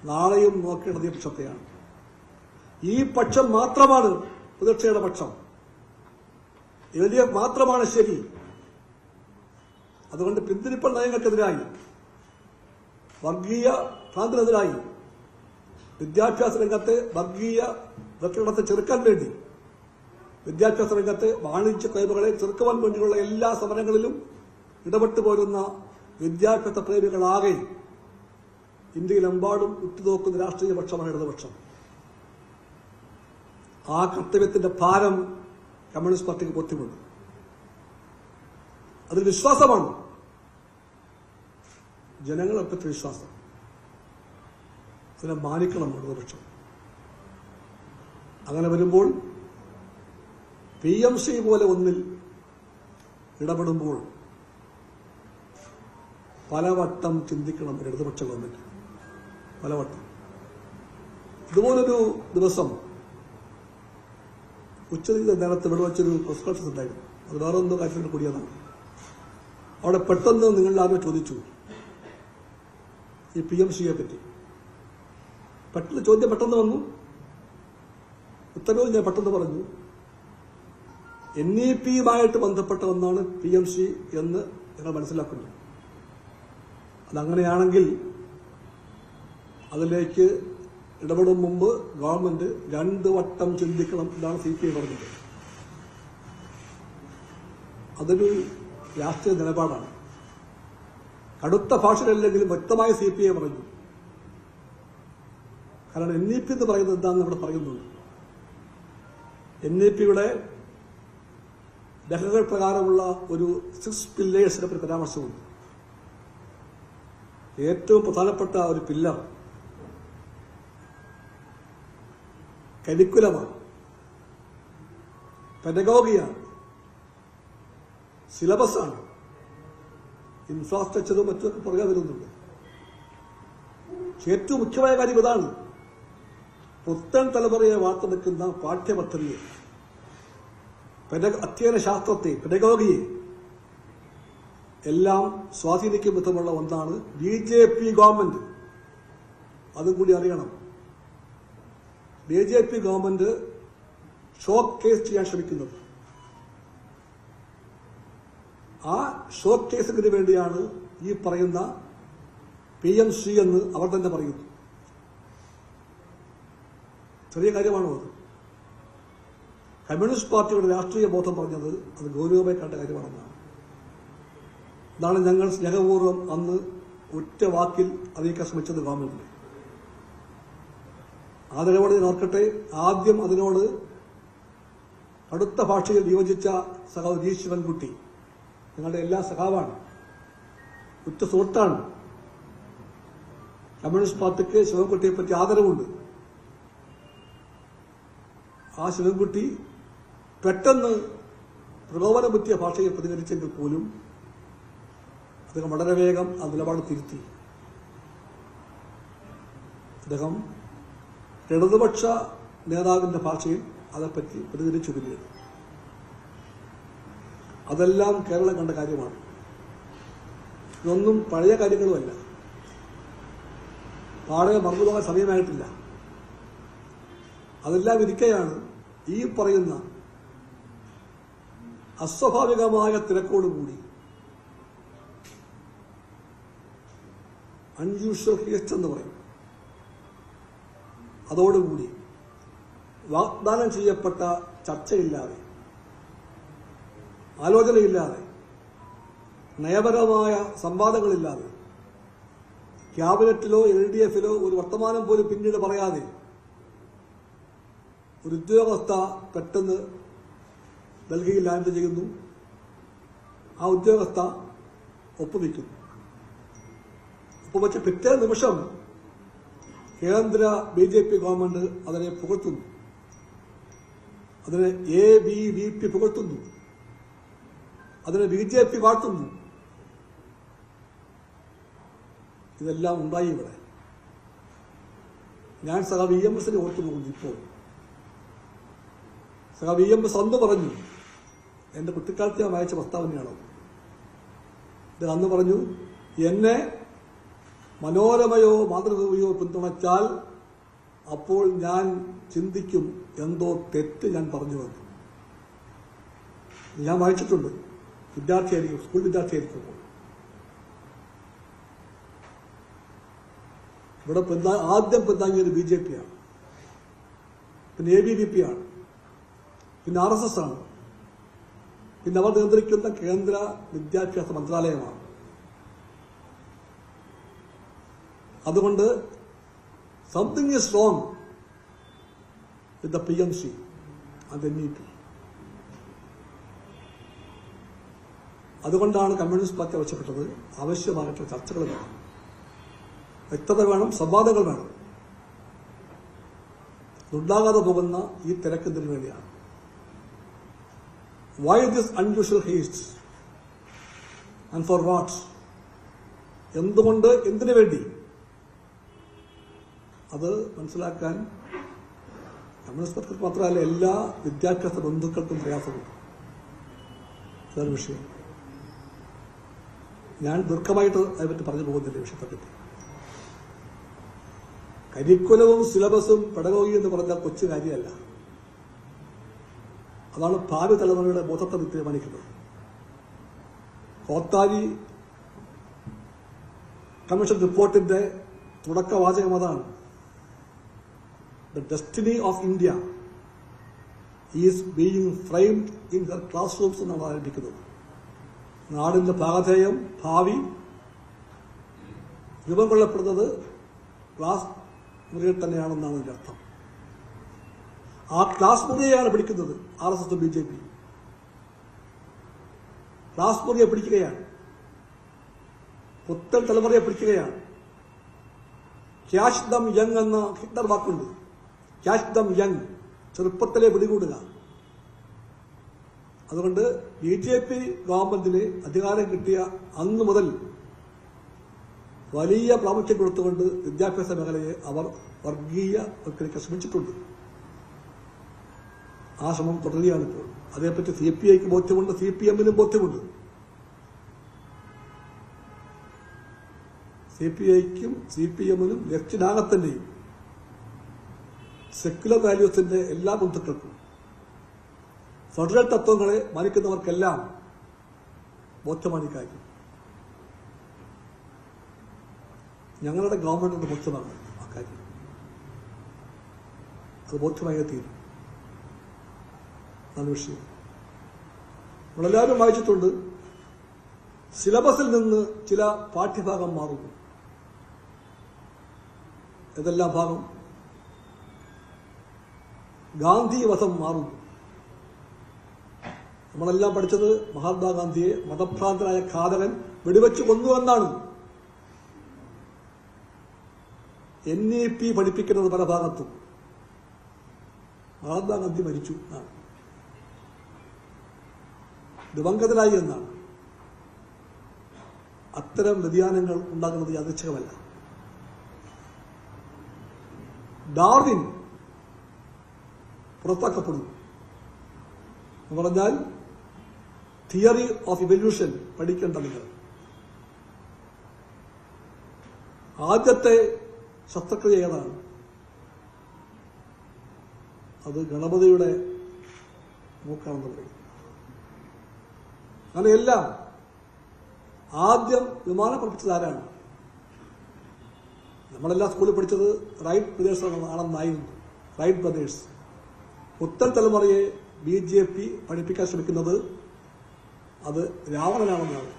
നാളെയും നോക്കേണ്ടത് ഈ പക്ഷത്തെയാണ്. ഈ പക്ഷം മാത്രമാണ് പ്രതിപക്ഷയുടെ പക്ഷം. LDF മാത്രമാണ് ശരി. അതുകൊണ്ട് പിന്തിരിപ്പൽ നയങ്ങൾക്കെതിരായി, വർഗീയ ഭ്രാന്തിനെതിരായി, വിദ്യാഭ്യാസ രംഗത്തെ വർഗീയ വൽക്കരണത്തെ ചെറുക്കാൻ വേണ്ടി, വിദ്യാഭ്യാസ രംഗത്തെ വാണിജ്യ കഴിവുകളെ ചെറുക്കുവാൻ വേണ്ടിയുള്ള എല്ലാ സമരങ്ങളിലും ഇടപെട്ടു പോരുന്ന വിദ്യാഭ്യാസ പ്രേമികളാകെ ഇന്ത്യയിലെമ്പാടും ഉറ്റുനോക്കുന്ന രാഷ്ട്രീയ പക്ഷമാണ് ഇടതുപക്ഷം. ആ കർത്തവ്യത്തിന്റെ ഭാരം കമ്മ്യൂണിസ്റ്റ് പാർട്ടിക്ക് ബോധ്യമുണ്ട്. അതിൽ വിശ്വാസമാണ്, ജനങ്ങളൊക്കെ വിശ്വാസം. അതിനെ മാനിക്കണം ഇടതുപക്ഷം. അങ്ങനെ വരുമ്പോൾ PMC പോലെ ഒന്നിൽ ഇടപെടുമ്പോൾ പലവട്ടം ചിന്തിക്കണം ഇടതുപക്ഷ ഗവൺമെന്റ്. പലവട്ടം. ഇതുപോലൊരു ദിവസം ഉച്ചതിരിഞ്ഞ നേരത്തെ ഇവിടെ വെച്ചൊരു പ്രസ് കോൺഫറൻസ് ഉണ്ടായിരുന്നു. അത് വേറെ എന്തോ കാര്യത്തിന് കൂടിയതാണ്. അവിടെ പെട്ടെന്ന് നിങ്ങളുടെ ആരോ ചോദിച്ചു ഈ PMCയെ പറ്റി. പെട്ടെന്ന് ചോദ്യം പെട്ടെന്ന് വന്നു. ഉത്തരവും ഞാൻ പെട്ടെന്ന് പറഞ്ഞു. NEPയുമായിട്ട് ബന്ധപ്പെട്ട ഒന്നാണ് PMC എന്ന് ഞങ്ങൾ മനസ്സിലാക്കുന്നു. അതങ്ങനെയാണെങ്കിൽ അതിലേക്ക് ഇടപെടും മുമ്പ് ഗവൺമെന്റ് 2 വട്ടം ചിന്തിക്കണം എന്നാണ് CPI പറഞ്ഞത്. അതൊരു രാഷ്ട്രീയ നിലപാടാണ്. കടുത്ത ഭാഷയിലല്ലെങ്കിലും വ്യക്തമായ CPI പറഞ്ഞു. കാരണം NEP എന്ന് പറയുന്നത് എന്താണെന്ന് ഇവിടെ പറയുന്നുണ്ട്. NEPയുടെ രേഖകൾ പ്രകാരമുള്ള ഒരു 6 പില്ലേഴ്സിനെ പറ്റി പരാമർശമുണ്ട്. ഏറ്റവും പ്രധാനപ്പെട്ട ഒരു പില്ലർ കരിക്കുലമാണ്, പെഡഗോഗിയാണ്, സിലബസാണ്, ഇൻഫ്രാസ്ട്രക്ചറും മറ്റൊക്കെ പുറകെ വരുന്നുണ്ട്. ഏറ്റവും മുഖ്യമായ കാര്യം ഇതാണ്. പുത്തൻ തലമുറയെ വാർത്തെടുക്കുന്ന പാഠ്യപദ്ധതിയെ, അധ്യയന ശാസ്ത്രത്തെ, പെഡഗോഗിയെ എല്ലാം സ്വാധീനിക്കും വിധമുള്ള ഒന്നാണ് BJP ഗവൺമെന്റ്. അതും കൂടി അറിയണം. BJP ഗവൺമെന്റ് ഷോക്ക് കേസ് ചെയ്യാൻ ശ്രമിക്കുന്നത്. ആ ഷോക്ക് കേസിന് വേണ്ടിയാണ് ഈ പറയുന്ന PMC എന്ന് അവർ തന്നെ പറയുന്നു. ചെറിയ കാര്യമാണോ അത്? കമ്മ്യൂണിസ്റ്റ് പാർട്ടിയുടെ രാഷ്ട്രീയ ബോധം പറഞ്ഞത് അത് ഗൗരവമായി കണ്ട കാര്യമാണെന്നാണ്. ഇതാണ് ഞങ്ങൾ സ്നേഹപൂർവ്വം അന്ന് ഒറ്റ വാക്കിൽ അറിയിക്കാൻ ശ്രമിച്ചത് ഗവൺമെന്റിനെ. ആ നിലപാട് ഞാൻ ഓർക്കട്ടെ. ആദ്യം അതിനോട് കടുത്ത ഭാഷയിൽ വിയോജിച്ച സഖാവ് ജി ശിവൻകുട്ടി ഞങ്ങളുടെ എല്ലാ സഖാവാണ്, ഉറ്റ സുഹൃത്താണ്. കമ്മ്യൂണിസ്റ്റ് പാർട്ടിക്ക് ശിവൻകുട്ടിയെ പറ്റി ആദരവുണ്ട്. ആ ശിവൻകുട്ടി പെട്ടെന്ന് പ്രകോപനം പറ്റിയ ഭാഷയിൽ പ്രതികരിച്ചെങ്കിൽ പോലും അദ്ദേഹം വളരെ വേഗം ആ നിലപാട് തിരുത്തി. അദ്ദേഹം ഇടതുപക്ഷ നേതാവിന്റെ ഭാഷയിൽ അതേപ്പറ്റി പ്രതികരിച്ചു. പിന്നീട് അതെല്ലാം കേരളം കണ്ട കാര്യമാണ്. ഇതൊന്നും പഴയ കാര്യങ്ങളുമല്ല. പാടെ മറന്നുപോകാൻ സമയമായിട്ടില്ല. അതെല്ലാം ഇരിക്കെയാണ് ഈ പറയുന്ന അസ്വാഭാവികമായ തിരക്കോടുകൂടി, അൺയൂഷ്വൽ ഹേസ്റ്റ് എന്ന് പറയും, അതോടുകൂടി വാഗ്ദാനം ചെയ്യപ്പെട്ട ചർച്ചയില്ലാതെ, ആലോചനയില്ലാതെ, നയപരമായ സംവാദങ്ങളില്ലാതെ, ക്യാബിനറ്റിലോ LDFലോ ഒരു വർത്തമാനം പോലും പിന്നീട് പറയാതെ ഒരു ഉദ്യോഗസ്ഥ പെട്ടെന്ന് ഡൽഹിയിൽ ലാൻഡ് ചെയ്യുന്നു. ആ ഉദ്യോഗസ്ഥ ഒപ്പുവയ്ക്കുന്നു. ഒപ്പുവെച്ച പിറ്റേ നിമിഷം കേന്ദ്ര BJP ഗവൺമെന്റ് അതിനെ പുകഴ്ത്തുന്നു. അതിനെ ABVP പുകഴ്ത്തുന്നു. അതിനെ BJP വാഴ്ത്തുന്നു. ഇതെല്ലാം ഉണ്ടായി ഇവിടെ. ഞാൻ സഖാവ് EMSനെ ഓർത്തു പോകുന്നു. ഇപ്പോൾ സഖാവ് EMS അന്ന് പറഞ്ഞു, എന്റെ കുട്ടിക്കാലത്ത് ഞാൻ വായിച്ച പ്രസ്താവനയാണോ ഇത്, അന്ന് പറഞ്ഞു, എന്നെ മനോരമയോ മാതൃഭൂമിയോ പിന്തുണച്ചാൽ അപ്പോൾ ഞാൻ ചിന്തിക്കും എന്തോ തെറ്റ് ഞാൻ പറഞ്ഞുവെന്ന്. ഞാൻ വായിച്ചിട്ടുണ്ട്. വിദ്യാർത്ഥിയായിരിക്കും, സ്കൂൾ വിദ്യാർത്ഥിയായിരിക്കും. ഇവിടെ ആദ്യം പിന്താങ്ങിയത് BJP ആണ്, പിന്നെ ABVP ആണ്, പിന്നെ RSS ആണ്, പിന്നെ അവർ നിയന്ത്രിക്കുന്ന കേന്ദ്ര വിദ്യാഭ്യാസ മന്ത്രാലയമാണ്. അതുകൊണ്ട് something is wrong with the PMC and NEP. അതുകൊണ്ടാണ് കമ്മ്യൂണിസ്റ്റ് പാർട്ടി ആവശ്യപ്പെട്ടത് ആവശ്യമായിട്ടുള്ള ചർച്ചകൾ വേണം, വ്യക്തത വേണം, സംവാദങ്ങൾ വേണം. ഉണ്ടാകാതെ പോകുന്ന ഈ തിരക്കെന്തിനു വേണ്ടിയാണ്? Why this unusual haste and for what? എന്തുകൊണ്ട്, എന്തിനു വേണ്ടി? അത് മനസ്സിലാക്കാൻ കമ്മ്യൂണിസ്റ്റ് പാർട്ടിക്ക് മാത്രമല്ല എല്ലാ വിദ്യാഭ്യാസ ബന്ധുക്കൾക്കും പ്രയാസമുണ്ട്. അതാണ് വിഷയം. ഞാൻ ദീർഘമായിട്ട് അതിനെപ്പറ്റി പറഞ്ഞു പോകുന്നില്ല വിഷയത്തെപ്പറ്റി. കരിക്കുലവും സിലബസും പെഡഗോഗി എന്ന് പറഞ്ഞാൽ കൊച്ചു കാര്യമല്ല. അതാണ് ഭാവി തലമുറയുടെ ബോധത്തെ തീരുമാനിക്കുന്നത്. കോത്താരി കമ്മീഷൻ റിപ്പോർട്ടിന്റെ തുടക്കവാചകം അതാണ്. The destiny of India is being framed in her classrooms എന്നാണ് ആരംഭിക്കുന്നത്. നാടിന്റെ ഭാഗധേയം, ഭാവി രൂപം കൊള്ളപ്പെടുന്നത് ക്ലാസ് മുറിയിൽ തന്നെയാണെന്നാണ് അതിന്റെ അർത്ഥം. ആ ക്ലാസ് മുറിയെയാണ് പിടിക്കുന്നത് RSS BJP. ക്ലാസ് മുറിയെ പിടിക്കുകയാണ്, പുത്തൻ തലമുറയെ പിടിക്കുകയാണ്. ക്യാഷ് ദം യങ് എന്ന ഹിറ്റ്ലർ വാക്കുണ്ട്. ക്യാഷ് ദം യങ്, ചെറുപ്പത്തിലെ പിടികൂടുക. അതുകൊണ്ട് BJP ഗവൺമെന്റിന് അധികാരം കിട്ടിയ അന്നു മുതൽ വലിയ പ്രാമുഖ്യം കൊടുത്തുകൊണ്ട് വിദ്യാഭ്യാസ മേഖലയെ അവർ വർഗീയവൽക്കരിക്കാൻ ശ്രമിച്ചിട്ടുണ്ട്. ആ ശ്രമം തുടരുകയാണിപ്പോൾ. അതേപ്പറ്റി CPIക്ക് ബോധ്യമുണ്ട്, CPMനും ബോധ്യമുണ്ട്. CPIക്കും CPMനും ലക്ഷ്യനാഗത്തിന്റെയും സെക്യുലർ വാല്യൂസിന്റെ എല്ലാ ബന്ധുക്കൾക്കും ഫെഡറൽ തത്വങ്ങളെ മാനിക്കുന്നവർക്കെല്ലാം ബോധ്യമാണ് ഇക്കാര്യം. ഞങ്ങളുടെ ഗവൺമെന്റിന്റെ ബോധ്യമാണ് ആ കാര്യം. അത് ബോധ്യമായി തീരും. അതാണ് വിഷയം. നമ്മളെല്ലാവരും വായിച്ചിട്ടുണ്ട്. സിലബസിൽ നിന്ന് ചില പാഠ്യഭാഗം മാറുന്നു. ഏതെല്ലാം ഭാഗം? ഗാന്ധി വധം മാറുന്നു. നമ്മളെല്ലാം പഠിച്ചത് മഹാത്മാഗാന്ധിയെ മതഭ്രാന്തനായ ഘാതകൻ വെടിവെച്ച് കൊന്നുവെന്നാണ്. NEP പഠിപ്പിക്കുന്നത് പല ഭാഗത്തും മഹാത്മാഗാന്ധി മരിച്ചു എന്നാണ്, ദിവംഗതനായി എന്നാണ്. അത്തരം വ്യതിയാനങ്ങൾ ഉണ്ടാകുന്നത് യാദൃച്ഛികമല്ല. ഡാർവിൻ പുറത്താക്കപ്പെടുന്നു എന്ന് പറഞ്ഞാൽ തിയറി ഓഫ് ഇവല്യൂഷൻ പഠിക്കേണ്ട നിങ്ങൾ. ആദ്യത്തെ ശസ്ത്രക്രിയ ഏതാണ്? അത് ഗണപതിയുടെ മൂക്കാണെന്ന് പറയും. അങ്ങനെ എല്ലാം ആദ്യം വിമാനം പഠിപ്പിച്ചത് ആരാണ്? നമ്മളെല്ലാം സ്കൂളിൽ പഠിച്ചത് റൈറ്റ് ബ്രദേഴ്സ് ആണെന്നായിരുന്നു. Wright brothers. പുത്തൻ തലമുറയെ BJP പഠിപ്പിക്കാൻ ശ്രമിക്കുന്നത് അത് രാവണനാണെന്നാണ്.